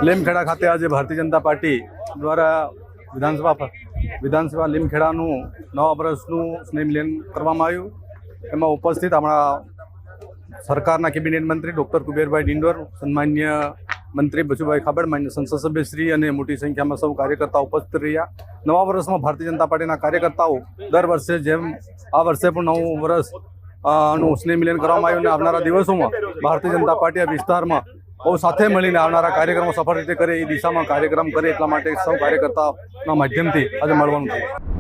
લીમખેડા ખાતે આજે ભારતીય જનતા પાર્ટી દ્વારા વિધાનસભા લીમખેડાનું નવા વર્ષનું સ્નેહ મિલન કરવામાં આવ્યું। એમાં ઉપસ્થિત આપણા સરકારના કેબિનેટ મંત્રી ડૉક્ટર કુબેરભાઈ ડિંડોર, સન્માન્ય મંત્રી બચુભાઈ ખાબડ, માન્ય સંસદ સભ્યશ્રી અને મોટી સંખ્યામાં સૌ કાર્યકર્તાઓ ઉપસ્થિત રહ્યા। નવા વર્ષમાં ભારતીય જનતા પાર્ટીના કાર્યકર્તાઓ દર વર્ષે જેમ આ વર્ષે પણ નવું વર્ષ નું સ્નેહ મિલન કરવામાં આવ્યું અને આવનારા દિવસોમાં ભારતીય જનતા પાર્ટી આ વિસ્તારમાં બહુ સાથે મળીને આવનારા કાર્યક્રમો સફળ રીતે કરે એ દિશામાં કાર્યક્રમ કરે, એટલા માટે સૌ કાર્યકર્તાઓના માધ્યમથી આજે મળવાનું થયું।